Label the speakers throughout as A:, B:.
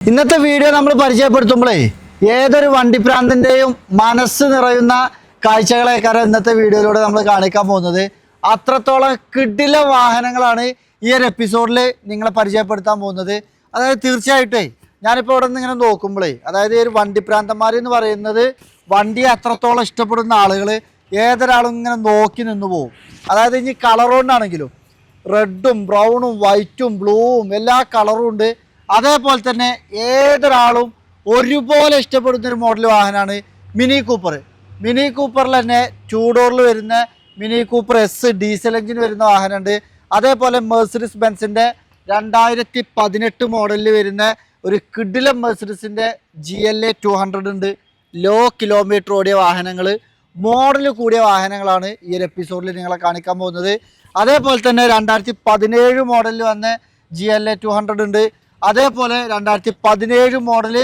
A: ഇന്നത്തെ വീഡിയോ നമ്മൾ പരിചയപ്പെടുത്തുമ്പോഴേ ഏതൊരു വണ്ടിപ്രാന്തന്റെയും മനസ്സ് നിറയുന്ന കാഴ്ചകളെക്കാരം ഇന്നത്തെ വീഡിയോയിലൂടെ നമ്മൾ കാണിക്കാൻ പോകുന്നത്. അത്രത്തോളം കിടില വാഹനങ്ങളാണ് ഈ ഒരു എപ്പിസോഡിൽ നിങ്ങളെ പരിചയപ്പെടുത്താൻ പോകുന്നത്. അതായത് തീർച്ചയായിട്ടേ ഞാനിപ്പോൾ ഇവിടെ നിന്ന് ഇങ്ങനെ നോക്കുമ്പോഴേ അതായത് ഈ ഒരു വണ്ടിപ്രാന്തന്മാർ എന്ന് പറയുന്നത് വണ്ടിയെ അത്രത്തോളം ഇഷ്ടപ്പെടുന്ന ആളുകൾ ഏതൊരാളും ഇങ്ങനെ നോക്കി നിന്ന് പോകും. അതായത് ഇനി കളർ കൊണ്ടാണെങ്കിലും റെഡും ബ്രൗണും വൈറ്റും ബ്ലൂവും എല്ലാ കളറും ഉണ്ട്. അതേപോലെ തന്നെ ഏതൊരാളും ഒരുപോലെ ഇഷ്ടപ്പെടുന്നൊരു മോഡൽ വാഹനമാണ് മിനി കൂപ്പർ. മിനി കൂപ്പറിൽ തന്നെ 2 ഡോറിൽ വരുന്ന mini Cooper S diesel engine വരുന്ന വാഹനമുണ്ട്. അതേപോലെ മെഴ്സിഡീസ് ബെൻസിൻ്റെ 2018 മോഡലിൽ വരുന്ന ഒരു കിഡിലം മെഴ്സിഡീസിൻ്റെ GLA 200 ഉണ്ട്. ലോ കിലോമീറ്റർ ഓടിയ വാഹനങ്ങൾ, മോഡൽ കൂടിയ വാഹനങ്ങളാണ് ഈ ഒരു എപ്പിസോഡിൽ നിങ്ങളെ കാണിക്കാൻ പോകുന്നത്. അതേപോലെ തന്നെ 2017 മോഡലിൽ വന്ന GLA 200 ഉണ്ട്. അതേപോലെ 2017 മോഡല്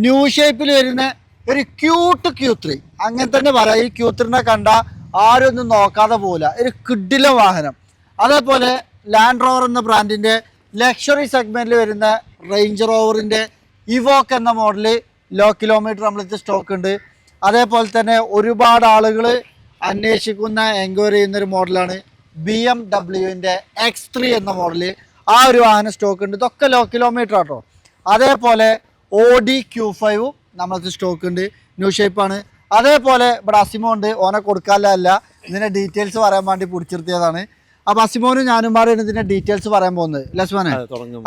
A: ന്യൂ ഷേപ്പിൽ വരുന്ന ഒരു ക്യൂട്ട് Q3, അങ്ങനെ തന്നെ പറയാം. ഈ Q3നെ കണ്ട ആരൊന്നും നോക്കാതെ പോകില്ല, ഒരു കിഡില വാഹനം. അതേപോലെ ലാൻഡ് റോവർ എന്ന ബ്രാൻഡിൻ്റെ ലക്ഷറി സെഗ്മെൻറ്റിൽ വരുന്ന റേഞ്ച് റോവറിൻ്റെ ഇവോക്ക് എന്ന മോഡല് ലോ കിലോമീറ്റർ നമ്മളത്തെ സ്റ്റോക്ക് ഉണ്ട്. അതേപോലെ തന്നെ ഒരുപാട് ആളുകൾ അന്വേഷിക്കുന്ന എൻക്വയറി ചെയ്യുന്നൊരു മോഡലാണ് BMW X3 എന്ന മോഡല്. ആ ഒരു വാഹനം സ്റ്റോക്ക് ഉണ്ട്. ഇതൊക്കെ ലോ കിലോമീറ്റർ ആട്ടോ. അതേപോലെ Audi Q5 നമ്മളത് സ്റ്റോക്ക് ഉണ്ട്, ന്യൂ ഷേപ്പാണ്. അതേപോലെ ഇവിടെ അസിമോ ഉണ്ട്, ഓനെ കൊടുക്കാനല്ല, ഇതിൻ്റെ ഡീറ്റെയിൽസ് പറയാൻ വേണ്ടി പിടിച്ചിരുത്തിയതാണ്. അപ്പോൾ അസിമോനും ഞാനും മാറിയാണ് ഇതിൻ്റെ ഡീറ്റെയിൽസ് പറയാൻ പോകുന്നത്. ലക്ഷ്മണേ,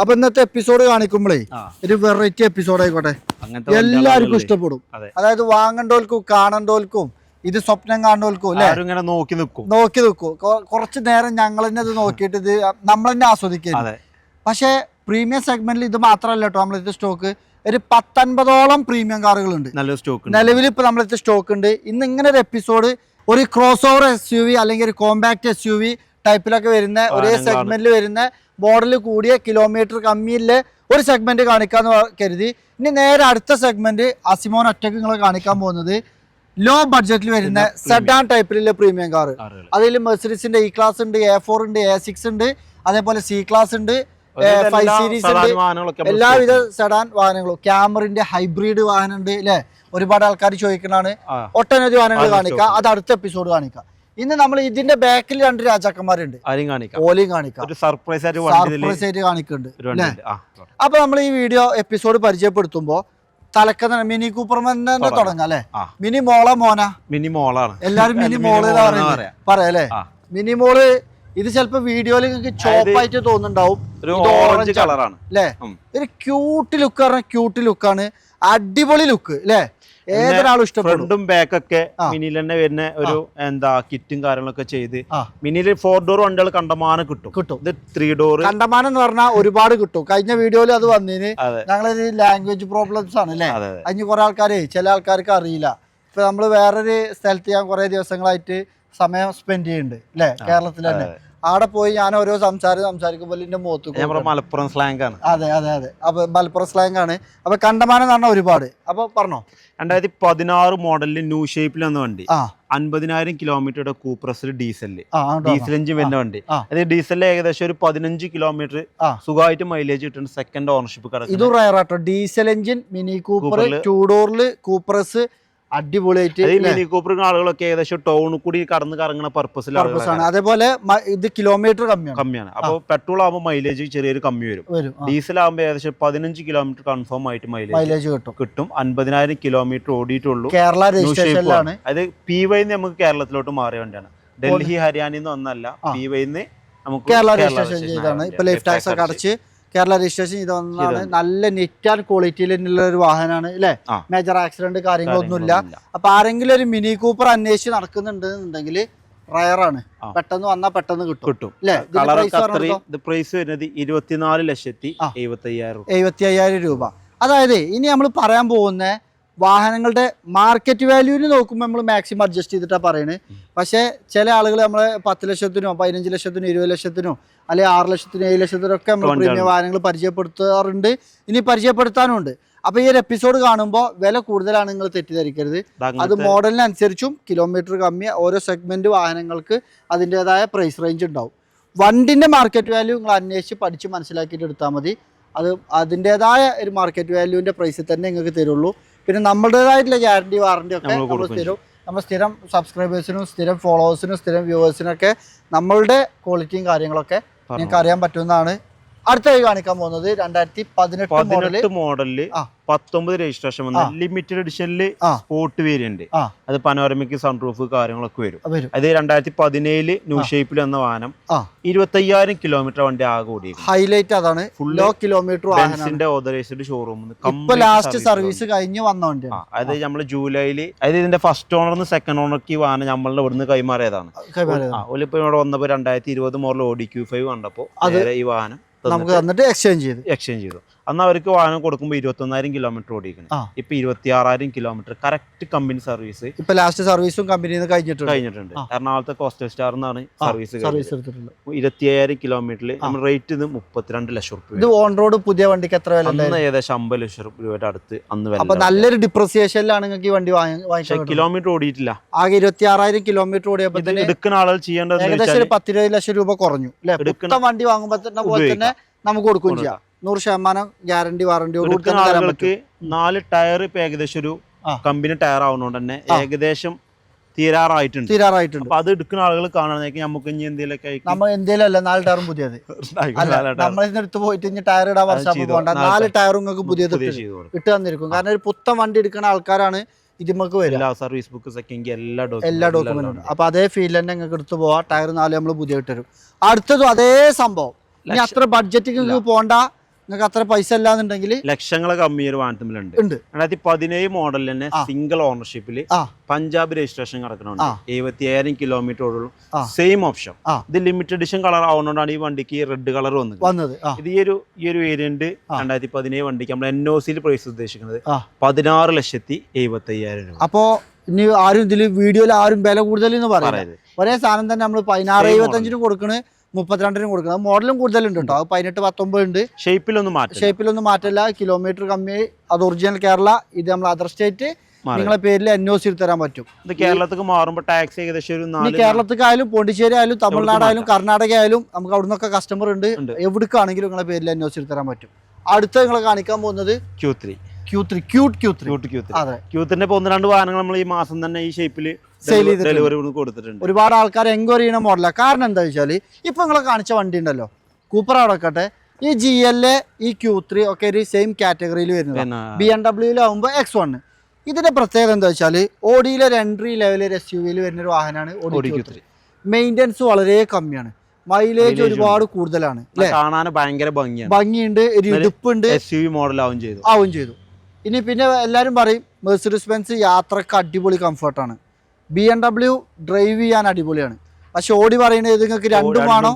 A: അപ്പോൾ ഇന്നത്തെ എപ്പിസോഡ് കാണിക്കുമ്പോഴേ ഒരു വെറൈറ്റി എപ്പിസോഡ് ആയിക്കോട്ടെ, എല്ലാവർക്കും ഇഷ്ടപ്പെടും. അതായത് വാങ്ങണ്ടോൽക്കും കാണണ്ടോൽക്കും ഇത് സ്വപ്നം കാണുന്നോൽക്കും അല്ലേ നോക്കി നിൽക്കും. കുറച്ച് നേരം ഞങ്ങൾ തന്നെ ഇത് നോക്കിയിട്ട് ഇത് നമ്മൾ തന്നെ ആസ്വദിക്കും. പക്ഷേ പ്രീമിയം സെഗ്മെന്റിൽ ഇത് മാത്രമല്ല കേട്ടോ നമ്മളിത് സ്റ്റോക്ക്. ഒരു 10-50ഓളം പ്രീമിയം കാറുകളുണ്ട് നിലവിൽ ഇപ്പോൾ നമ്മളത്തെ സ്റ്റോക്ക് ഉണ്ട്. ഇന്ന് ഇങ്ങനെ ഒരു എപ്പിസോഡ് ഒരു ക്രോസ് ഓവർ SUV അല്ലെങ്കിൽ ഒരു കോമ്പാക്ട് SUV ടൈപ്പിലൊക്കെ വരുന്ന ഒരേ സെഗ്മെന്റിൽ വരുന്ന മോഡൽ കൂടിയ കിലോമീറ്റർ കമ്മിയിലെ ഒരു സെഗ്മെന്റ് കാണിക്കാന്ന് കരുതി. ഇനി നേരെ അടുത്ത സെഗ്മെന്റ് അസിമോൻ ഒറ്റയ്ക്ക് നിങ്ങൾ കാണിക്കാൻ പോകുന്നത് ലോ ബഡ്ജറ്റിൽ വരുന്ന സെഡാൻ ടൈപ്പിലുള്ള പ്രീമിയം കാർ. അതിൽ മെഴ്സിഡീസിന്റെ E ക്ലാസ് ഉണ്ട്, A4 ഉണ്ട്, A6 ഉണ്ട്, അതേപോലെ C ക്ലാസ് ഉണ്ട്, 5 സീരീസ് ഉണ്ട്, എല്ലാവിധ സെഡാൻ വാഹനങ്ങളും. ക്യാമറിന്റെ ഹൈബ്രിഡ് വാഹനം ഉണ്ട് അല്ലെ, ഒരുപാട് ആൾക്കാർ ചോദിക്കുന്നതാണ്. ഒട്ടനവധി വാഹനങ്ങൾ കാണിക്കാം, അത് അടുത്ത എപ്പിസോഡ് കാണിക്കാം. ഇന്ന് നമ്മൾ ഇതിന്റെ ബാക്കിൽ 2 രാജാക്കന്മാരുണ്ട്, ഓലിയും കാണിക്കാം, സർപ്രൈസ് ആയിട്ട് കാണിക്കുന്നുണ്ട്. അപ്പൊ നമ്മൾ ഈ വീഡിയോ എപ്പിസോഡ് പരിചയപ്പെടുത്തുമ്പോ തലക്കുന്ന മിനി കൂപ്പർമെന്ന് തുടങ്ങാം അല്ലെ. മിനി മോളാ മോനാ? മിനി മോളാണ്, എല്ലാരും മിനി മോള് പറയാ അല്ലെ. മിനി മോള് ഇത് ചിലപ്പോ വീഡിയോയിൽ നിങ്ങൾക്ക് ചോപ്പായിട്ട് തോന്നുന്നുണ്ടാവും, ഓറഞ്ച് കളറാണ് അല്ലെ. ഒരു ക്യൂട്ട് ലുക്ക് പറഞ്ഞ ക്യൂട്ട് ലുക്കാണ്, അടിപൊളി ലുക്ക് അല്ലെ. ഏതൊരാളും ഇഷ്ടപ്പെടും. ബാക്കൊക്കെ മിനിയിൽ തന്നെ വരുന്ന ഒരു കിറ്റും കാര്യങ്ങളൊക്കെ ചെയ്ത് മിനിയിൽ 4 ഡോർ വണ്ടികൾ കണ്ടമാനം കിട്ടും. ഇത് 3 ഡോർ കണ്ടമാനം എന്ന് പറഞ്ഞാൽ ഒരുപാട് കിട്ടും. കഴിഞ്ഞ വീഡിയോയിൽ അത് വന്നതിന് ഞങ്ങളൊരു ലാംഗ്വേജ് പ്രോബ്ലംസ് ആണ് അല്ലെ. അതിന് കുറെ ആൾക്കാരെ ചില ആൾക്കാർക്ക് അറിയില്ല. ഇപ്പൊ നമ്മള് വേറൊരു സ്ഥലത്ത് ഞാൻ കുറെ ദിവസങ്ങളായിട്ട് സമയം സ്പെൻഡ് ചെയ്യുന്നുണ്ട് അല്ലെ, കേരളത്തിൽ തന്നെ. അവിടെ പോയി ഞാൻ ഓരോ സംസാരിക്കുമ്പോൾ എന്റെ മുഖത്ത് മലപ്പുറം സ്ലാങ് ആണ്. അതെ അതെ അതെ, അപ്പൊ മലപ്പുറം സ്ലാങ് ആണ്. അപ്പൊ കണ്ടമാനം എന്ന് പറഞ്ഞാൽ ഒരുപാട്. അപ്പൊ പറഞ്ഞോ,
B: 2016 മോഡലിൽ ന്യൂ ഷേപ്പിൽ വന്ന വണ്ടി, 50,000 കിലോമീറ്ററുടെ കൂപ്രസ് ഡീസൽ എഞ്ചിൻ വരുന്ന വണ്ടി. അത് ഡീസലിൽ ഏകദേശം ഒരു 15 കിലോമീറ്റർ സുഖമായിട്ട് മൈലേജ് കിട്ടുന്ന സെക്കൻഡ് ഓണർഷിപ്പ് കിടക്കും.
A: ഇത് റയറാട്ടോ, ഡീസൽ എഞ്ചിൻ മിനി കൂപ്പർ 2 ഡോറിൽ കൂപ്രസ് അടിപൊളിയായിട്ട്.
B: മിനി കൂപ്പർ ആളുകളൊക്കെ ഏകദേശം ടൗണിൽ കൂടി കടന്ന് കറങ്ങുന്ന പർപ്പസിലാണ്.
A: അതേപോലെ ഇത് കിലോമീറ്റർ
B: കമ്മിയാണ്. അപ്പോൾ പെട്രോൾ ആകുമ്പോൾ മൈലേജ് ചെറിയൊരു കമ്മി വരും. ഡീസൽ ആകുമ്പോൾ ഏകദേശം 15 കിലോമീറ്റർ കൺഫേം ആയിട്ട് മൈലേജ് കിട്ടും. 50,000 കിലോമീറ്റർ ഓടിയിട്ടുള്ളൂ.
A: കേരള രജിസ്ട്രേഷനിലാണ്.
B: അത് PY നമുക്ക് കേരളത്തിലോട്ട് മാറിയ വണ്ടിയാണ്. ഡൽഹി ഹരിയാനയിൽ നിന്ന് ഒന്നല്ല, PY നമുക്ക്
A: കേരള രജിസ്ട്രേഷൻ ചെയ്താണ്. ഇപ്പൊ ലൈഫ് ടാക്സ് ഒക്കെ അടച്ച് കേരള രജിസ്ട്രേഷൻ ഇതൊന്നാണ്. നല്ല നെറ്റ് ആൻഡ് ക്വാളിറ്റിയിലുള്ള ഒരു വാഹനമാണ് അല്ലെ. മേജർ ആക്സിഡന്റ് കാര്യങ്ങളൊന്നുമില്ല. അപ്പൊ ആരെങ്കിലും ഒരു മിനി കൂപ്പർ അന്വേഷിച്ച് നടക്കുന്നുണ്ടെന്നുണ്ടെങ്കിൽ റയറാണ്, പെട്ടെന്ന് വന്നാൽ പെട്ടെന്ന് കിട്ടും അല്ലെ.
B: പ്രൈസ് വരുന്നത്
A: 24,75,000 രൂപ. അതായത് ഇനി നമ്മൾ പറയാൻ പോകുന്ന വാഹനങ്ങളുടെ മാർക്കറ്റ് വാല്യൂവിന് നോക്കുമ്പോൾ നമ്മൾ മാക്സിമം അഡ്ജസ്റ്റ് ചെയ്തിട്ടാണ് പറയുന്നത്. പക്ഷേ ചില ആളുകൾ നമ്മളെ 10 ലക്ഷത്തിനോ 15 ലക്ഷത്തിനോ 20 ലക്ഷത്തിനോ അല്ലെങ്കിൽ 6 ലക്ഷത്തിനോ 7 ലക്ഷത്തിനോ ഒക്കെ നമ്മൾ പ്രീമിയം വാഹനങ്ങൾ പരിചയപ്പെടുത്താറുണ്ട്, ഇനി പരിചയപ്പെടുത്താനും ഉണ്ട്. അപ്പോൾ ഈ ഒരു എപ്പിസോഡ് കാണുമ്പോൾ വില കൂടുതലാണ് നിങ്ങൾ തെറ്റിദ്ധരിക്കരുത്. അത് മോഡലിനനുസരിച്ചും കിലോമീറ്റർ കമ്മി ഓരോ സെഗ്മെന്റ് വാഹനങ്ങൾക്ക് അതിൻ്റെതായ പ്രൈസ് റേഞ്ച് ഉണ്ടാവും. വണ്ടിൻ്റെ മാർക്കറ്റ് വാല്യൂ നിങ്ങൾ അന്വേഷിച്ച് പഠിച്ച് മനസ്സിലാക്കിയിട്ട് എടുത്താൽ മതി. അത് അതിൻ്റെതായ ഒരു മാർക്കറ്റ് വാല്യൂവിൻ്റെ പ്രൈസിൽ തന്നെ നിങ്ങൾക്ക് തരുള്ളൂ. പിന്നെ നമ്മുടേതായിട്ടുള്ള ഗ്യാരണ്ടി വാറണ്ടി ഒക്കെ നമ്മൾ തരും. നമ്മൾ സ്ഥിരം സബ്സ്ക്രൈബേഴ്സിനും സ്ഥിരം ഫോളോവേഴ്സിനും സ്ഥിരം വ്യൂവേഴ്സിനൊക്കെ നമ്മളുടെ ക്വാളിറ്റിയും കാര്യങ്ങളൊക്കെ നിങ്ങൾക്ക് അറിയാൻ പറ്റുന്നതാണ്. അടുത്തായി കാണിക്കാൻ പോകുന്നത് 2018
B: മോഡലില് 19 രജിസ്ട്രേഷൻ വന്ന ലിമിറ്റഡ് എഡിഷനില് സ്പോർട്ട് വേരിയന്റ്. അത് പനോരമിക് സൺറൂഫ് കാര്യങ്ങളൊക്കെ വരും. അത് 2017 ന്യൂ ഷേപ്പിൽ വന്ന വാഹനം 25,000 കിലോമീറ്റർ വണ്ടി ആകെ ഓടി.
A: ഹൈലൈറ്റ് അതാണ്, low kilometre
B: authorised showroom
A: last service കഴിഞ്ഞ് വന്ന വണ്ടിയാണ്.
B: അത് നമ്മള് ജൂലൈയില് അതായത് ഇതിന്റെ ഫസ്റ്റ് ഓണർ സെക്കൻഡ് ഓണർക്ക് ഈ വാഹനം നമ്മളുടെ ഇവിടുന്ന് കൈമാറിയതാണ്. ഓലിപ്പോ ഇവിടെ വന്നപ്പോ 2020 മോഡൽ ഓടി Q5 കണ്ടപ്പോ ഈ വാഹനം
A: നമുക്ക് എന്നിട്ട് എക്സ്ചേഞ്ച് ചെയ്തു.
B: അന്ന് അവർക്ക് വാഹനം കൊടുക്കുമ്പോൾ 21,000 കിലോമീറ്റർ ഓടിക്കണം. ഇപ്പൊ 26,000 കിലോമീറ്റർ കറക്റ്റ് കമ്പനി സർവീസ്.
A: ഇപ്പൊ ലാസ്റ്റ് സർവീസും കമ്പനിയിൽ
B: കഴിഞ്ഞിട്ടുണ്ട്. എറണാകുളത്തെ കോസ്റ്റൽ സ്റ്റാർ എന്നാണ് സർവീസ് 25,000 കിലോമീറ്ററിൽ നമ്മൾ റേറ്റ് 32 ലക്ഷം രൂപ.
A: ഇത് ഓൺ റോഡ് പുതിയ വണ്ടിക്ക് എത്ര വില?
B: ഏകദേശം 50 ലക്ഷം രൂപയുടെ അടുത്ത് അന്ന് വില.
A: അപ്പൊ നല്ലൊരു ഡിപ്രിസിയേഷനിലാണ് നിങ്ങൾക്ക് ഈ വണ്ടി വാങ്ങിച്ചത്.
B: കിലോമീറ്റർ ഓടിയിട്ടില്ല,
A: ആകെ 26,000 കിലോമീറ്റർ ഓടിയപ്പോൾ
B: എടുക്കുന്ന ആളുകൾ ചെയ്യേണ്ടത്
A: ഏകദേശം 10-20 ലക്ഷം രൂപ കുറഞ്ഞു അല്ലെ? എടുക്കുന്ന വണ്ടി വാങ്ങുമ്പോൾ തന്നെ നമുക്ക് കൊടുക്കുകയും ചെയ്യാം. 100% ഗ്യാരണ്ടി വാറണ്ടി.
B: ആളുകൾക്ക് 4 ടയർ ഇപ്പൊ ഏകദേശം ഒരു കമ്പനി ടയർ ആവുന്നതുകൊണ്ട് തന്നെ ഏകദേശം തീരാറായിട്ടുണ്ട്. അപ്പൊ അത് എടുക്കുന്ന ആളുകൾ കാണാനായിരിക്കും നമുക്ക് ഇനി എന്തെങ്കിലുമൊക്കെ
A: നമ്മൾ എന്തെങ്കിലും അല്ല 4 ടയറും പുതിയത് നമ്മളിന്ന് എടുത്ത് പോയിട്ട് ഇനി ടയർ ഇടാൻ വർഷം പോകണ്ട. 4 ടയറും നിങ്ങൾക്ക് പുതിയത് ഇട്ട് തന്നിരിക്കും. കാരണം ഒരു പുത്തൻ വണ്ടി എടുക്കുന്ന ആൾക്കാരാണ് ഇതിമക്ക് വരില്ല.
B: സർവീസ് ബുക്ക് സെക്കൻഡ്
A: എല്ലാ ഡോക്യുമെന്റും ഉണ്ട്. അപ്പൊ അതേ ഫീൽ തന്നെ നിങ്ങൾക്ക് എടുത്ത് പോവാം. ടയർ 4 നമ്മൾ പുതിയ ഇട്ട് തരും. അടുത്തതും അതേ സംഭവം. ഇനി അത്ര ബഡ്ജറ്റ് നിങ്ങൾക്ക് പോകണ്ട, നിങ്ങൾക്ക് അത്ര പൈസ ഇല്ലാന്നുണ്ടെങ്കിൽ
B: ലക്ഷങ്ങളെ കമ്മി ഒരു വാഹനത്തിലുണ്ട്. 2017 മോഡലിൽ തന്നെ സിംഗിൾ ഓണർഷിപ്പില് പഞ്ചാബ് രജിസ്ട്രേഷൻ കിടക്കണുണ്ട്. 70,000 കിലോമീറ്റർ ഓടുള്ളൂ. Same option. ഇത് ലിമിറ്റഡ് എഡിഷൻ കളർ ആവുന്നതുകൊണ്ടാണ് ഈ വണ്ടിക്ക് റെഡ് കളർ വന്നത്. ഇത് ഈ ഒരു വേരിയന്റ് 2017 വണ്ടിക്ക് നമ്മൾ NOC പ്രൈസ് ഉദ്ദേശിക്കുന്നത് 16,70,75,000 രൂപ.
A: അപ്പോ ഇനി ആരും ഇതിൽ വീഡിയോയിൽ ആരും വില കൂടുതൽ എന്ന് പറയുന്നത് ഒരേ സാധനം തന്നെ നമ്മൾ 16,75 കൊടുക്കണ്, 32 കൊടുക്കുന്നത്. മോഡലും കൂടുതലുണ്ട് കേട്ടോ. അത് 18, 19 ഉണ്ട്. ഷേപ്പിലൊന്നും മാറ്റില്ല. കിലോമീറ്റർ കമ്മി. അത് ഒറിജിനൽ കേരള. ഇത് നമ്മൾ അതർ സ്റ്റേറ്റ് നിങ്ങളെ പേരിൽ NOC തരാൻ പറ്റും.
B: കേരളത്തിൽ മാറുമ്പോൾ ടാക്സ് ഏകദേശം
A: കേരളത്തിലായാലും പോണ്ടിച്ചേരി ആയാലും തമിഴ്നാടായാലും കർണാടക ആയാലും നമുക്ക് അവിടെ നിന്നൊക്കെ കസ്റ്റമർ ഉണ്ട്. എവിടേക്കാണെങ്കിലും നിങ്ങളെ പേരിൽ NOC തരാൻ പറ്റും. അടുത്ത നിങ്ങളെ കാണിക്കാൻ പോകുന്നത്
B: Q3.
A: അതെ,
B: Q3 1-2 വാഹനങ്ങൾ നമ്മൾ ഈ മാസം തന്നെ ഈ ഷേപ്പിൽ ഡെലിവറി കൊടുത്തിട്ടുണ്ട്.
A: ഒരുപാട് ആൾക്കാർ എൻക്വയറി ചെയ്യുന്ന മോഡലാണ്. കാരണം എന്താ വെച്ചാൽ ഇപ്പൊ നിങ്ങളെ കാണിച്ച വണ്ടി ഉണ്ടല്ലോ, കൂപ്പർ അടക്കട്ടെ, ഈ GLA ഈ Q3 ഒക്കെ ഒരു സെയിം കാറ്റഗറിയിൽ വരുന്നത്. BMW X1. ഇതിന്റെ പ്രത്യേകത എന്താ വെച്ചാൽ ഓഡിയിലെ ഒരു എൻട്രി ലെവൽ SUV വരുന്ന ഒരു വാഹനമാണ് ഓഡി Q3. മെയിൻ്റെനൻസ് വളരെ കമ്മിയാണ്. മൈലേജ് ഒരുപാട് കൂടുതലാണ്.
B: കാണാൻ ഭയങ്കര
A: ഭംഗിയുണ്ട്, ഒരു ഇടുപ്പുണ്ട്.
B: SUV മോഡൽ
A: ആവും ചെയ്തു. ഇനി പിന്നെ എല്ലാവരും പറയും മെർസിഡീസ് ബെൻസ് യാത്രക്ക് അടിപൊളി കംഫർട്ടാണ്, BMW ഡ്രൈവ് ചെയ്യാൻ അടിപൊളിയാണ്. പക്ഷെ ഓടി പറയുന്നത് നിങ്ങൾക്ക് രണ്ടും വേണം.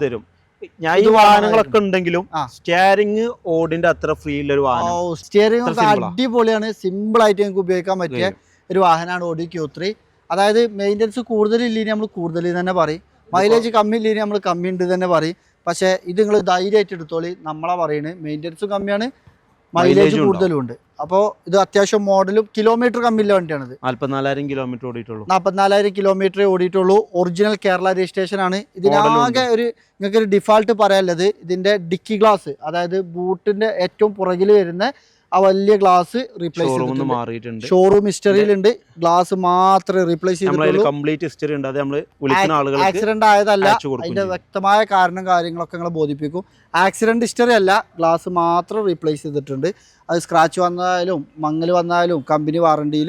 B: ഞാൻ ഈ വാഹനങ്ങളൊക്കെ ഉണ്ടെങ്കിലും സ്റ്റിയറിംഗ് ഓടിന്റെ അത്ര ഫ്രീ ഉള്ള ഒരു വാഹനം.
A: സ്റ്റിയറിംഗ് അടിപൊളിയാണ്. സിമ്പിൾ ആയിട്ട് നിങ്ങൾക്ക് ഉപയോഗിക്കാൻ പറ്റിയ ഒരു വാഹനമാണ് ഓഡി Q3. അതായത് മെയിൻ്റെനൻസ് കൂടുതലില്ലെങ്കിൽ നമ്മൾ കൂടുതൽ തന്നെ പറയും, മൈലേജ് കമ്മി ഇല്ലെങ്കിൽ നമ്മൾ കമ്മി ഉണ്ട് തന്നെ പറയും. പക്ഷേ ഇത് നിങ്ങൾ ധൈര്യമായിട്ട് എടുത്തോളി. നമ്മളാ പറയുന്നത് മെയിൻ്റെനൻസും കമ്മിയാണ്, മൈലേജ് കൂടുതലും ഉണ്ട്. അപ്പോൾ ഇത് അത്യാവശ്യം മോഡലും കിലോമീറ്റർ കമ്മിയുള്ള വണ്ടിയാണിത്.
B: 44,000 കിലോമീറ്റർ ഓടിയിട്ടുള്ളൂ.
A: 44,000 കിലോമീറ്റർ ഓടിയിട്ടുള്ളൂ. ഒറിജിനൽ കേരള രജിസ്ട്രേഷൻ ആണ്. ഇതിനാകെ നിങ്ങൾക്ക് ഒരു ഡിഫാൾട്ട് പറയാനുള്ളത് ഇതിന്റെ ഡിക്കി ഗ്ലാസ്, അതായത് ബൂട്ടിന്റെ ഏറ്റവും പുറകിൽ വരുന്ന ആ വലിയ ഗ്ലാസ് റീപ്ലേസ് ചെയ്തിട്ടുണ്ട്. ഷോറൂം ഹിസ്റ്ററിയിലുണ്ട്. ഗ്ലാസ് മാത്രമേ റീപ്ലേസ് ചെയ്തിട്ടുള്ളൂ. ആക്സിഡന്റ് ആയതല്ല. അതിന്റെ വ്യക്തമായ കാരണം കാര്യങ്ങളൊക്കെ നിങ്ങളെ ബോധിപ്പിക്കും. ആക്സിഡന്റ് ഹിസ്റ്ററി അല്ല, ഗ്ലാസ് മാത്രം റീപ്ലേസ് ചെയ്തിട്ടുണ്ട്. അത് സ്ക്രാച്ച് വന്നാലും മങ്ങൽ വന്നാലും കമ്പനി വാറണ്ടിയിൽ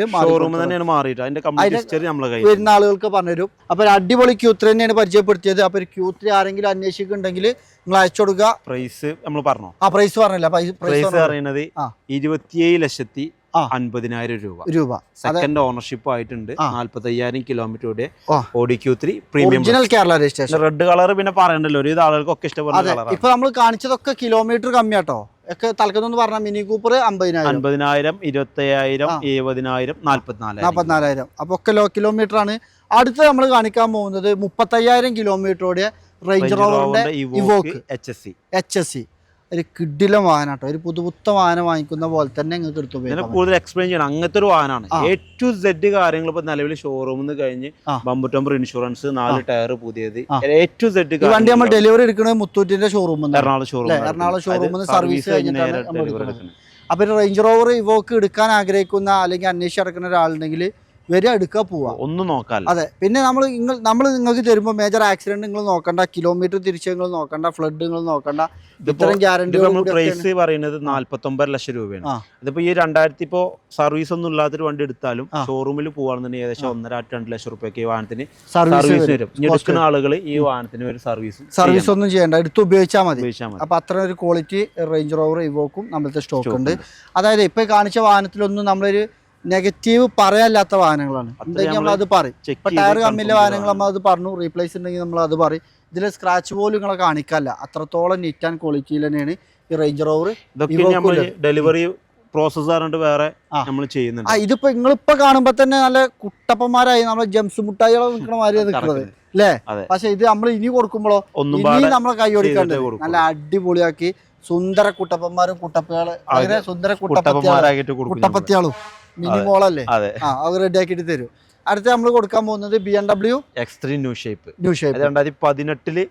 A: വരുന്ന ആളുകൾക്ക് പറഞ്ഞുതരും. അപ്പൊ ഒരു അടിപൊളി Q3 തന്നെയാണ് പരിചയപ്പെടുത്തിയത്. അപ്പൊ ഒരു Q3 ആരെങ്കിലും അന്വേഷിക്കുന്നുണ്ടെങ്കിൽ നിങ്ങൾ അയച്ചു കൊടുക്കുക.
B: പ്രൈസ് നമ്മൾ പറഞ്ഞോ?
A: പ്രൈസ് പറഞ്ഞില്ല.
B: പ്രൈസ് പറയുന്നത് 27,50,000 രൂപ. സെക്കൻഡ് ഓണർഷിപ്പ് ആയിട്ടുണ്ട്. 45,000 kilometre Audi Q3 premium
A: Kerala registration.
B: Red colour പിന്നെ പറയണ്ടല്ലോ, ഒരു ആളുകൾക്കൊക്കെ ഇഷ്ടപ്പെടുന്ന കളറാണ്.
A: ഇപ്പൊ നമ്മൾ കാണിച്ചതൊക്കെ കിലോമീറ്റർ കമ്മിയാട്ടോ. ഒക്കെ തലക്കെന്ന് പറഞ്ഞ മിനി കൂപ്പർ 50,000,
B: 25,000, 70,000, 44,000.
A: അപ്പൊ ഒക്കെ ലോ കിലോമീറ്റർ ആണ്. അടുത്ത് നമ്മൾ കാണിക്കാൻ പോകുന്നത് 35,000 കിലോമീറ്റർ ഓടിയ റേഞ്ച് റോവറിന്റെ ഇവോക്ക് HSC. ഒരു കിടിലം വാഹനം കേട്ടോ. ഒരു പുതുപുത്ത വാഹനം വാങ്ങിക്കുന്ന പോലെ തന്നെ നിങ്ങൾക്ക് എടുത്തു പോയി
B: കൂടുതൽ എക്സ്പ്ലെയിൻ ചെയ്യണം. അങ്ങനത്തെ ഒരു വാഹനമാണ്. A to Z കാര്യങ്ങൾ ഇപ്പൊ നിലവിൽ ഷോറൂമിൽ നിന്ന് കഴിഞ്ഞ് ബമ്പർ ടമ്പർ ഇൻഷുറൻസ് 4 ടയർ പുതിയത് A to Z
A: വണ്ടി നമ്മൾ ഡെലിവറി എടുക്കുന്നത് മുത്തൂറ്റിന്റെ ഷോറൂമിൽ
B: എറണാകുളം
A: ഷോറൂമിൽ സർവീസ് കഴിഞ്ഞിട്ടാണ് നമ്മൾ എടുക്കുന്നത്. അപ്പൊ റേഞ്ച് റോവർ ഇവോക്ക് എടുക്കാൻ ആഗ്രഹിക്കുന്ന അല്ലെങ്കിൽ അന്വേഷിച്ച് നടക്കുന്ന ഒരാളുണ്ടെങ്കിൽ വരിക, എടുക്കുക, പോവാ,
B: ഒന്നും നോക്കാം.
A: അതെ. പിന്നെ നമ്മൾ നിങ്ങൾക്ക് തരുമ്പോൾ മേജർ ആക്സിഡന്റ് നിങ്ങൾ നോക്കണ്ട, കിലോമീറ്റർ തിരിച്ച് നിങ്ങൾ നോക്കണ്ട, ഫ്ലഡ് നിങ്ങൾ നോക്കണ്ട. ഇത്തരം ഗ്യാരണ്ടി
B: പ്രൈസ് പറയുന്നത് 49 ലക്ഷം രൂപയാണ്. ഇതിപ്പോ ഈ 2000 ഇപ്പോ സർവീസ് ഒന്നും ഇല്ലാത്തൊരു വണ്ടി എടുത്താലും ഷോറൂമിൽ പോവാണെന്നുണ്ടെങ്കിൽ ഏകദേശം 1.5-2 ലക്ഷം രൂപയ്ക്ക് ഈ വാഹനത്തിന് സർവീസ് വരും. എടുക്കുന്ന ആളുകൾ ഈ വാഹനത്തിന് ഒരു സർവീസ്
A: ഒന്നും ചെയ്യേണ്ട, എടുത്ത് ഉപയോഗിച്ചാൽ മതി. അപ്പൊ അത്ര ഒരു ക്വാളിറ്റി റേഞ്ച് റോവർ ഇവോക്കും നമ്മളത്തെ സ്റ്റോക്ക് ഉണ്ട്. അതായത് ഇപ്പൊ കാണിച്ച വാഹനത്തിലൊന്നും നമ്മളൊരു നെഗറ്റീവ് പറയാല്ലാത്ത വാഹനങ്ങളാണ്. ഉണ്ടെങ്കിൽ നമ്മളത് പറയും. ഇപ്പൊ ടയർ കമ്മിലെ വാഹനങ്ങൾ നമ്മൾ അത് പറഞ്ഞു, റീപ്ലേസ് ഉണ്ടെങ്കിൽ നമ്മൾ അത് പറയും. ഇതിൽ സ്ക്രാച്ച് പോലും നിങ്ങളെ കാണിക്കല്ല, അത്രത്തോളം നീറ്റ് ആൻഡ് ക്വാളിറ്റിയിൽ തന്നെയാണ് ഈ റേഞ്ച് റോവർ.
B: ഡെലിവറി പ്രോസസ് വേറെ നമ്മൾ ചെയ്യുന്നുണ്ട്.
A: ഇതിപ്പോ നിങ്ങളിപ്പോ കാണുമ്പോ തന്നെ നല്ല കുട്ടപ്പന്മാരായി നമ്മളെ ജംസ് മുട്ടായികളെ നിൽക്കണ മാതിരി നിൽക്കുന്നത് അല്ലേ. പക്ഷെ ഇത് നമ്മൾ ഇനി കൊടുക്കുമ്പോഴോ ഇനി നമ്മളെ കൈ ഓടിക്കാണ്ട് നല്ല അടിപൊളിയാക്കി സുന്ദര കുട്ടപ്പന്മാരും കുട്ടപ്പകള് അങ്ങനെ സുന്ദര കുട്ടപ്പത്തിയാളും മിനിമോളല്ലേ അത് റെഡി ആക്കിയിട്ട് തരും. അടുത്ത നമ്മൾ കൊടുക്കാൻ പോകുന്നത് BMW
B: X3 new shape 2018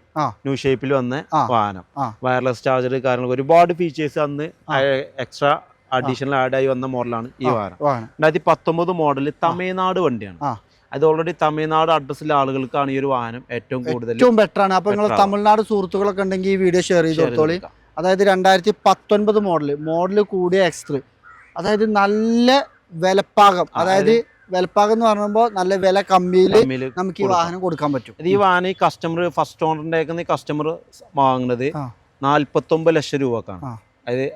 B: new ഷേപ്പിൽ വന്ന വാഹനം. വയർലെസ് ചാർജർ കാര്യങ്ങൾ ഒരുപാട് ഫീച്ചേഴ്സ് അന്ന് എക്സ്ട്രാ അഡീഷണൽ ആഡ് ആയി വന്ന മോഡലാണ് ഈ വാഹനം. 2019 മോഡൽ തമിഴ്നാട് വണ്ടിയാണ്. അത് ഓൾറെഡി തമിഴ്നാട് അഡ്രസ്സിലെ ആളുകൾക്കാണ് ഈ ഒരു വാഹനം ഏറ്റവും
A: ബെറ്റർ ആണ്. അപ്പൊ നിങ്ങൾ തമിഴ്നാട് സുഹൃത്തുക്കളൊക്കെ ഉണ്ടെങ്കിൽ ഈ വീഡിയോ ഷെയർ ചെയ്ത് കൊടുത്തോളി. അതായത് 2019 മോഡൽ കൂടിയ X3, അതായത് നല്ല വിലപ്പാകം, അതായത് വിലപ്പാകം എന്ന് പറയുമ്പോൾ നല്ല വില കമ്മിയിൽ നമുക്ക് ഈ വാഹനം കൊടുക്കാൻ പറ്റും.
B: ഈ വാഹനം ഈ കസ്റ്റമർ ഫസ്റ്റ് ഓണറിന്റെ കസ്റ്റമർ വാങ്ങുന്നത് 49 ലക്ഷം രൂപക്കാണ്. അതായത്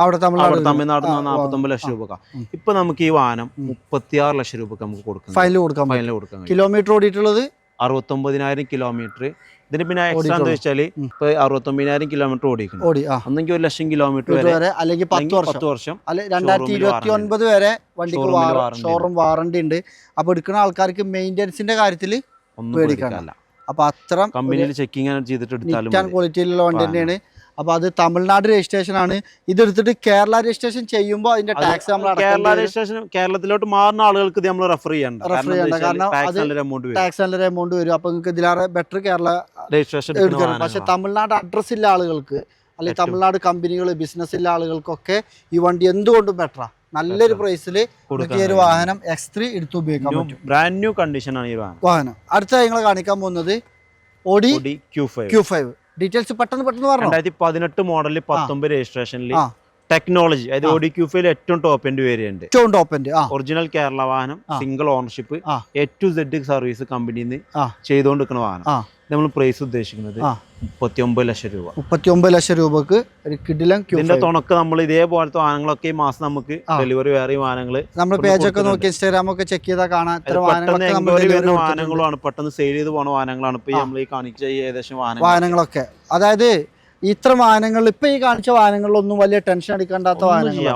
B: അവിടെ തമിഴ്നാട് 49 ലക്ഷം രൂപക്കാണ്. ഇപ്പൊ നമുക്ക് ഈ വാഹനം 36 ലക്ഷം രൂപക്ക് നമുക്ക് കൊടുക്കാം.
A: ഫൈനൽ കൊടുക്കാം. കിലോമീറ്റർ ഓടിയിട്ടുള്ളത്
B: 69,000 കിലോമീറ്റർ. ഇതിന് പിന്നെ എക്സ്ട്രാ എന്താ വെച്ചാല് ഇപ്പൊ 69,000 കിലോമീറ്റർ ഓടിക്കണം. ഒന്നെങ്കിൽ 1 ലക്ഷം കിലോമീറ്റർ വരെ
A: അല്ലെങ്കിൽ 10 വർഷം 2029 വരെ വണ്ടിക്ക് ഷോറൂം വാറണ്ടി ഉണ്ട്. അപ്പൊ എടുക്കുന്ന ആൾക്കാർക്ക് മെയിൻ്റെനൻസിന്റെ കാര്യത്തിൽ
B: ഒന്നും പേടിക്കാനില്ല.
A: അപ്പൊ അത്ര
B: കമ്പനിയിൽ ചെക്കിംഗ് ചെയ്തിട്ട് എടുത്താലും
A: ക്വാളിറ്റിയിലുള്ള വണ്ടി തന്നെയാണ്. അപ്പൊ അത് തമിഴ്നാട് രജിസ്ട്രേഷൻ ആണ്. ഇതെടുത്തിട്ട് കേരള രജിസ്ട്രേഷൻ ചെയ്യുമ്പോൾ അതിന്റെ ടാക്സ് നമ്മൾ
B: കേരള രജിസ്ട്രേഷൻ കേരളത്തിലോട്ട് മാറുന്ന ആളുകൾക്ക് ഇത് നമ്മൾ റെഫർ ചെയ്യണ്ട,
A: കാരണം ടാക്സ് നല്ലൊരു എമൗണ്ട് വരും. അപ്പൊ നിങ്ങൾക്ക് ഇതിലേറെ ബെറ്റർ കേരള
B: രജിസ്ട്രേഷൻ
A: എടുക്കണം. പക്ഷെ തമിഴ്നാട് അഡ്രസ് ഇല്ല ആളുകൾക്ക്, അല്ലെങ്കിൽ തമിഴ്നാട് കമ്പനികൾ ബിസിനസ് ഇല്ല ആളുകൾക്കൊക്കെ ഈ വണ്ടി എന്തുകൊണ്ടും ബെറ്ററാ. നല്ലൊരു പ്രൈസിൽ ഈ ഒരു വാഹനം X3 എടുത്ത് ഉപയോഗിക്കാൻ പറ്റും.
B: ബ്രാൻഡ് ന്യൂ കണ്ടീഷൻ ആണ് ഈ
A: വാഹനം. അടുത്ത നിങ്ങൾ കാണിക്കാൻ പോകുന്നത് Audi Q5. ഡീറ്റെയിൽസ് പെട്ടെന്ന് പറഞ്ഞു.
B: 2018 മോഡലിൽ 19 രജിസ്ട്രേഷനിൽ ടെക്നോളജി, അതായത് Audi Q5 ഏറ്റവും top end variant, original Kerala വാഹനം, single ownership, A to Z service കമ്പനിയിൽ നിന്ന് ചെയ്തുകൊണ്ടിരിക്കുന്ന വാഹനം. നമ്മൾ പ്രൈസ് ഉദ്ദേശിക്കുന്നത് 39 ലക്ഷം രൂപ.
A: 39 ലക്ഷം രൂപക്ക് ഒരു കിടിലൻ
B: ഇതിന്റെ തുണക്ക് നമ്മൾ ഇതേപോലത്തെ വാഹനങ്ങളൊക്കെ ഈ മാസം നമുക്ക് ഡെലിവറി വേറെ വാഹനങ്ങൾ
A: നമ്മൾ പേജൊക്കെ നോക്കി ഇൻസ്റ്റാഗ്രാം ഒക്കെ ചെക്ക് ചെയ്താൽ കാണാം.
B: വാഹനങ്ങളാണ് പെട്ടെന്ന് സെയിൽ ചെയ്ത് പോകുന്ന വാഹനങ്ങളാണ് ഇപ്പൊ നമ്മൾ ഈ കാണിച്ച ഏകദേശം
A: വാഹനങ്ങളൊക്കെ. അതായത് ഇത്ര വാഹനങ്ങളിൽ ഇപ്പൊ ഈ കാണിച്ച വാഹനങ്ങളിലൊന്നും വലിയ ടെൻഷൻ അടിക്കേണ്ടാത്ത വാഹനങ്ങൾ.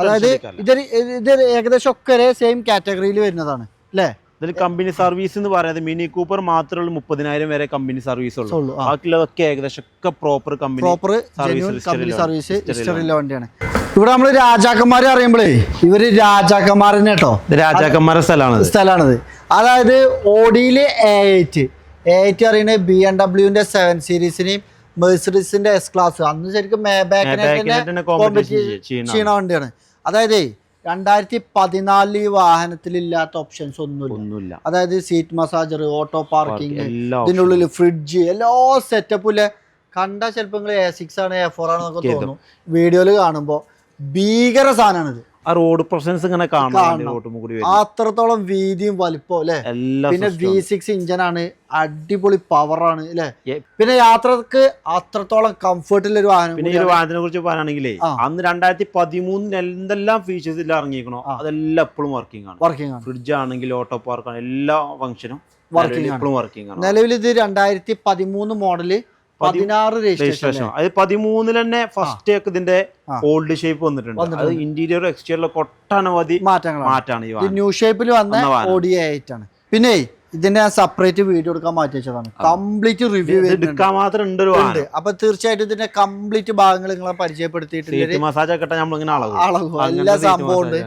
A: അതായത് ഇതൊരു ഏകദേശം ഒക്കെ സെയിം കാറ്റഗറിയിൽ വരുന്നതാണ് അല്ലേ.
B: ഇതിൽ കമ്പനി സർവീസ് എന്ന് പറയുന്നത് മിനി കൂപ്പർ മാത്രമേ 30,000 വരെ കമ്പനി സർവീസ് ഉള്ളൂ. ബാക്കിയുള്ളതൊക്കെ ഏകദേശം ഒക്കെ പ്രോപ്പർ
A: സർവീസ് ഹിസ്റ്ററിയുള്ള വണ്ടിയാണ്. ഇവിടെ നമ്മള് രാജാക്കന്മാരെ അറിയുമ്പോഴേ ഇവര് രാജാക്കന്മാരെന്നെ കേട്ടോ,
B: രാജാക്കന്മാരുടെ സ്ഥലമാണിത്.
A: അതായത് ഓഡിയില് A8 അറിയണ BMW 7 സീരീസിനെയും മെഴ്സിഡീസിന്റെ S ക്ലാസ്, അന്ന് ശരിക്കും ചെയ്യണ വണ്ടിയാണ്. അതായത് 2014 ഈ വാഹനത്തിലില്ലാത്ത ഓപ്ഷൻസ് ഒന്നുമില്ല. അതായത് സീറ്റ് മസാജർ, ഓട്ടോ പാർക്കിംഗ്, ഇതിൻ്റെ ഉള്ളിൽ ഫ്രിഡ്ജ്, എല്ലാ സെറ്റപ്പില് കണ്ടാൽ ചിലപ്പോൾ നിങ്ങൾ A6 ആണ് A4 ആണെന്നൊക്കെ തോന്നും. വീഡിയോയിൽ കാണുമ്പോൾ ഭീകര സാധനമാണിത്.
B: ആ റോഡ് പ്രസൻസ് ഇങ്ങനെ
A: അത്രത്തോളം വീതിയും വലിപ്പം അല്ലെ. പിന്നെ V6 ഇഞ്ചനാണ്, അടിപൊളി പവറാണ് അല്ലെ. പിന്നെ യാത്രക്ക് അത്രത്തോളം കംഫർട്ടുള്ള ഒരു വാഹനം.
B: പിന്നെ ഈ ഒരു വാഹനത്തിനെ കുറിച്ച് പറയുകയാണെങ്കിലേ അന്ന് 2013 എന്തെല്ലാം ഫീച്ചേഴ്സ് എല്ലാം ഇറങ്ങിയിരിക്കണോ അതെല്ലാം എപ്പോഴും വർക്കിംഗ് ആണ്. ഫ്രിഡ്ജ് ആണെങ്കിൽ ഓട്ടോ പാർക്ക് ആണ്, എല്ലാ ഫംഗ്ഷനും വർക്കിംഗ് ആണ്.
A: നിലവിൽ ഇത് 2013 മോഡല് 16 രജിസ്ട്രേഷൻ.
B: അത് 13 തന്നെ ഫസ്റ്റ് ഇതിന്റെ ഓൾഡ് ഷേപ്പ് വന്നിട്ടുണ്ട്. അത് ഇന്റീരിയർ എക്സ്റ്റീരിയറിലൊക്കെ ഒട്ടനവധി മാറ്റാണ്.
A: ന്യൂ ഷേപ്പിൽ വന്ന Audi A8 ആണ്. പിന്നെ ഇതിന്റെ ഞാൻ സെപ്പറേറ്റ് വീഡിയോ എടുക്കാൻ മാറ്റി വെച്ചതാണ്. കംപ്ലീറ്റ് റിവ്യൂ
B: എടുക്കാൻ മാത്രം ഉണ്ട്.
A: അപ്പൊ തീർച്ചയായിട്ടും ഇതിന്റെ കംപ്ലീറ്റ് ഭാഗങ്ങൾ നിങ്ങളെ പരിചയപ്പെടുത്തിയിട്ടുണ്ട്.
B: മസാജ് ഒക്കെ നമ്മളിങ്ങനെ
A: അളവ് എല്ലാ സംഭവം ഉണ്ട്.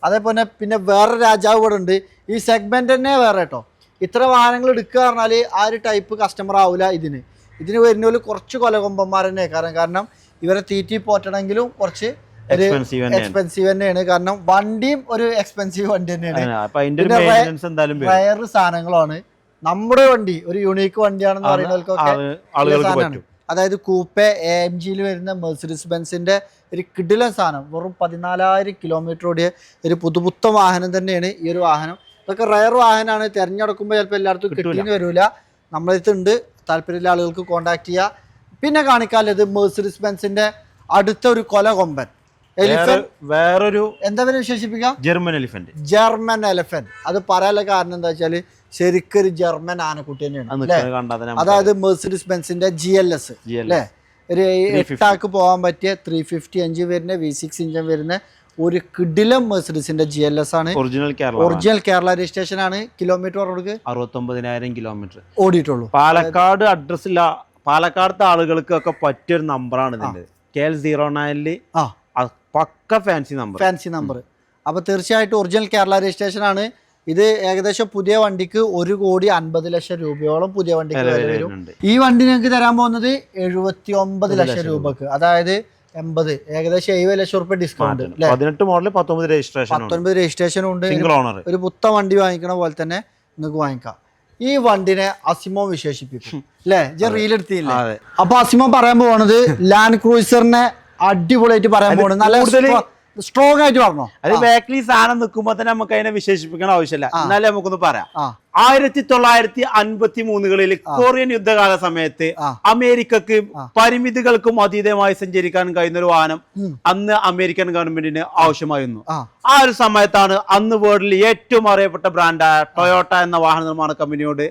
A: അതേപോലെ പിന്നെ വേറെ രാജാവ് ഇവിടെ ഉണ്ട്. ഈ സെഗ്മെന്റ് തന്നെ വേറെ കേട്ടോ. ഇത്ര വാഹനങ്ങൾ എടുക്കുക പറഞ്ഞാല് ആ ഒരു ടൈപ്പ് കസ്റ്റമർ ആവില്ല. ഇതിന് വരുന്നതിൽ കുറച്ച് കൊലകൊമ്പന്മാർ തന്നെ. കാരണം ഇവരെ തീറ്റി പോറ്റണമെങ്കിലും കുറച്ച് എക്സ്പെൻസീവ് തന്നെയാണ്. കാരണം വണ്ടിയും ഒരു എക്സ്പെൻസീവ് വണ്ടി തന്നെയാണ്. റയർ സാധനങ്ങളാണ്. നമ്മുടെ വണ്ടി ഒരു യൂണീക്ക് വണ്ടിയാണെന്ന് പറയുന്നവർക്കൊക്കെ അതായത് കൂപ്പെ AMGയിൽ വരുന്ന മെർസിഡീസ് ബെൻസിന്റെ ഒരു കിടിലൻ സാധനം. വെറും 14,000 കിലോമീറ്റർ ഓടിയ ഒരു പുതുപുത്ത വാഹനം തന്നെയാണ് ഈ ഒരു വാഹനം. ഇതൊക്കെ റയർ വാഹനമാണ്. തിരഞ്ഞെടുക്കുമ്പോൾ ചിലപ്പോൾ എല്ലായിടത്തും കിട്ടിയെന്ന് വരില്ല. നമ്മളടുത്തുണ്ട്. താല്പര്യമുള്ള ആളുകൾക്ക് കോൺടാക്ട് ചെയ്യുക. പിന്നെ കാണിക്കാനുള്ളത് മെർസിഡീസ് ബെൻസിന്റെ അടുത്ത ഒരു കൊലകൊമ്പൻ
B: വേറൊരു
A: എന്താ പേര് വിശേഷിപ്പിക്കാം?
B: German
A: elephant. അത് പറയാനുള്ള കാരണം എന്താ വെച്ചാല് ശരിക്കൊരു ജർമ്മൻ ആനക്കുട്ടി തന്നെയാണ്. അതായത് മെർസിഡീസ് ബെൻസിന്റെ GLS അല്ലേ, ഒരു 8 പോകാൻ പറ്റിയ 350 എഞ്ചിൻ വരുന്ന V6 ഇഞ്ചൻ വരുന്ന ഒരു കിടിലം മെർസിഡീസിന്റെ GLS ആണ്. ഒറിജിനൽ കേരള രജിസ്ട്രേഷൻ ആണ്. കിലോമീറ്റർ
B: 69,000 കിലോമീറ്റർ
A: ഓടിയിട്ടുള്ളൂ.
B: പാലക്കാട് അഡ്രസ് ഇല്ല. പാലക്കാടത്തെ ആളുകൾക്കൊക്കെ പറ്റിയൊരു നമ്പറാണ് ഇതിന്റെ KL09 പക്ക ഫാൻസി നമ്പർ. അപ്പൊ തീർച്ചയായിട്ടും ഒറിജിനൽ കേരള രജിസ്ട്രേഷൻ ആണ്. ഇത് ഏകദേശം പുതിയ വണ്ടിക്ക് 1,50 ലക്ഷം രൂപയോളം പുതിയ വണ്ടിക്ക് വില വരും. ഈ വണ്ടി ഞങ്ങൾക്ക് തരാൻ പോകുന്നത് 79 ലക്ഷം രൂപക്ക്. അതായത് 80 ഏകദേശം 70 ലക്ഷം രൂപ ഡിസ്കൗണ്ട്. 18 മോഡൽ 19
A: രജിസ്ട്രേഷനും ഉണ്ട്. ഒരു പുത്ത വണ്ടി വാങ്ങിക്കണ പോലെ തന്നെ നിങ്ങൾക്ക് വാങ്ങിക്കാം. ഈ വണ്ടിനെ അസിമോ വിശേഷിപ്പിക്കും അല്ലേ? റീലെടുത്തില്ലേ? അപ്പൊ അസിമോ പറയാൻ പോകുന്നത് ലാൻഡ് ക്രൂയിസറിനെ അടിപൊളിയായിട്ട് പറയാൻ പോകുന്നത്. നല്ല സ്ട്രോങ് ആയിട്ട് പറഞ്ഞോ.
B: അത് ബാക്കിൽ സാധനം നിൽക്കുമ്പോ തന്നെ നമുക്ക് അതിനെ വിശേഷിപ്പിക്കണം ആവശ്യമില്ല. എന്നാലും നമുക്കൊന്ന് പറയാം. 1953 കൊറിയൻ യുദ്ധകാല സമയത്ത് അമേരിക്കക്ക് പരിമിതികൾക്കും അതീതമായി സഞ്ചരിക്കാൻ കഴിയുന്ന ഒരു വാഹനം അന്ന് അമേരിക്കൻ ഗവൺമെന്റിന് ആവശ്യമായിരുന്നു. ആ ഒരു സമയത്താണ് അന്ന് വേൾഡിൽ ഏറ്റവും അറിയപ്പെട്ട ബ്രാൻഡായ ടൊയോട്ട എന്ന വാഹന നിർമ്മാണ കമ്പനിയോട്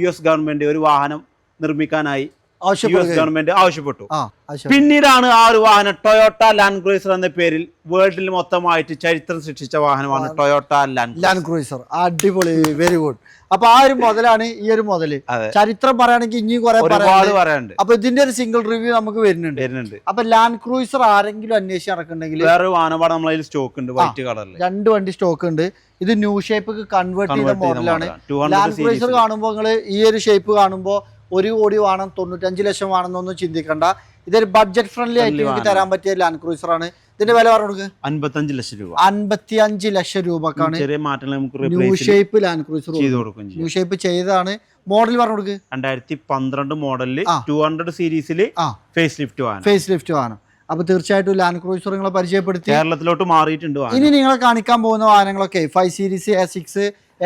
B: US ഗവൺമെന്റ് ഒരു വാഹനം നിർമ്മിക്കാനായി ഗവൺമെന്റ് ആവശ്യപ്പെട്ടു. പിന്നീടാണ് ആ ഒരു വാഹനം ടൊയോട്ട ലാൻഡ് ക്രൂയിസർ എന്ന പേരിൽ വേൾഡിൽ മൊത്തമായിട്ട് ചരിത്രം സൃഷ്ടിച്ച വാഹനമാണ് ടൊയോട്ട
A: ലാൻഡ് ക്രൂയിസർ. അടിപൊളി, വെരി ഗുഡ്. അപ്പൊ ആ ഒരു മുതലാണ് ഈ ഒരു മുതല്. ചരിത്രം പറയുകയാണെങ്കിൽ ഇനി കുറെ പറയാനുണ്ട്. അപ്പൊ ഇതിന്റെ ഒരു സിംഗിൾ റിവ്യൂ നമുക്ക് വരുന്നുണ്ട്. അപ്പൊ ലാൻഡ് ക്രൂയിസർ ആരെങ്കിലും അന്വേഷിച്ച് നടക്കുന്നുണ്ടെങ്കിൽ
B: വേറെ വാഹനമാണ് നമ്മളതിൽ സ്റ്റോക്ക് ഉണ്ട്. വൈറ്റ് കളറിൽ
A: 2 വണ്ടി സ്റ്റോക്ക് ഉണ്ട്. ഇത് ന്യൂ ഷേപ്പ് കൺവേർട്ട് ചെയ്ത മോഡലാണ്. ലാൻഡ് ക്രൂയിസർ കാണുമ്പോൾ നിങ്ങൾ ഈ ഒരു ഷേപ്പ് കാണുമ്പോൾ 1 കോടി വേണം 95 ലക്ഷം വേണമെന്നൊന്നും ചിന്തിക്കണ്ട. ഇതൊരു ബഡ്ജറ്റ് ഫ്രണ്ട്ലി ആയിട്ട് നിങ്ങൾക്ക് തരാൻ പറ്റിയ ലാൻഡ് ക്രൂയിസർ ആണ്. ഇതിന്റെ വില പറഞ്ഞു
B: 55 ലക്ഷം രൂപ.
A: 55 ലക്ഷം രൂപക്കാണ്
B: ചെറിയ മാറ്റങ്ങൾ നമുക്ക്
A: new shape land cruiser new shape ചെയ്തതാണ്. മോഡൽ പറഞ്ഞു കൊടുക്ക്.
B: 2012 മോഡലില് 200 സീരീസിൽ ഫേസ് ലിഫ്റ്റ് വാഹനം. അപ്പൊ തീർച്ചയായിട്ടും ലാൻഡ് ക്രൂയിസർ നിങ്ങളെ പരിചയപ്പെടുത്തി കേരളത്തിലോട്ട് മാറിയിട്ടുണ്ട്.
A: ഇനി നിങ്ങളെ കാണിക്കാൻ പോകുന്ന വാഹനങ്ങളൊക്കെ 5 series, A6,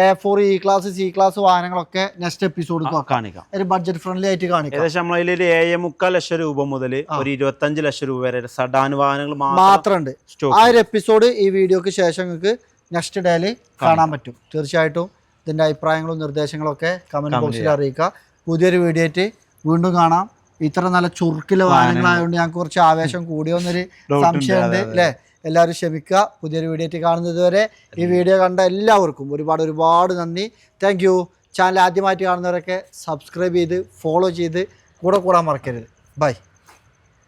A: A4, E-Class, C-Class വാഹനങ്ങളൊക്കെ നെക്സ്റ്റ് എപ്പിസോഡ് കാണിക്കാം. ഒരു ബഡ്ജറ്റ് ഫ്രണ്ട്ലി ആയിട്ട് കാണിക്കാം.
B: ഏകദേശം നമ്മളതിൽ 7.25 ലക്ഷം രൂപ മുതൽ ഒരു 25 ലക്ഷം രൂപ വരെ സഡാൻ വാഹനങ്ങൾ മാത്രമുണ്ട്.
A: ആ ഒരു എപ്പിസോഡ് ഈ വീഡിയോക്ക് ശേഷം നിങ്ങൾക്ക് നെക്സ്റ്റ് ഡേയിൽ കാണാൻ പറ്റും. തീർച്ചയായിട്ടും ഇതിന്റെ അഭിപ്രായങ്ങളും നിർദ്ദേശങ്ങളും ഒക്കെ കമന്റ് ബോക്സിൽ അറിയിക്കുക. പുതിയൊരു വീഡിയോ ആയിട്ട് വീണ്ടും കാണാം. ഇത്ര നല്ല ചുരുക്കിലെ വാഹനങ്ങളായതുകൊണ്ട് ഞങ്ങൾക്ക് കുറച്ച് ആവേശം കൂടിയോന്നൊരു സംശയമുണ്ട് അല്ലേ? എല്ലാവരും ക്ഷമിക്കുക. പുതിയൊരു വീഡിയോ ആയിട്ട് കാണുന്നത് വരെ ഈ വീഡിയോ കണ്ട എല്ലാവർക്കും ഒരുപാട് നന്ദി. Thank you. ചാനൽ ആദ്യമായിട്ട് കാണുന്നവരൊക്കെ സബ്സ്ക്രൈബ് ചെയ്ത് ഫോളോ ചെയ്ത് കൂടെ കൂടാൻ മറക്കരുത്. ബൈ.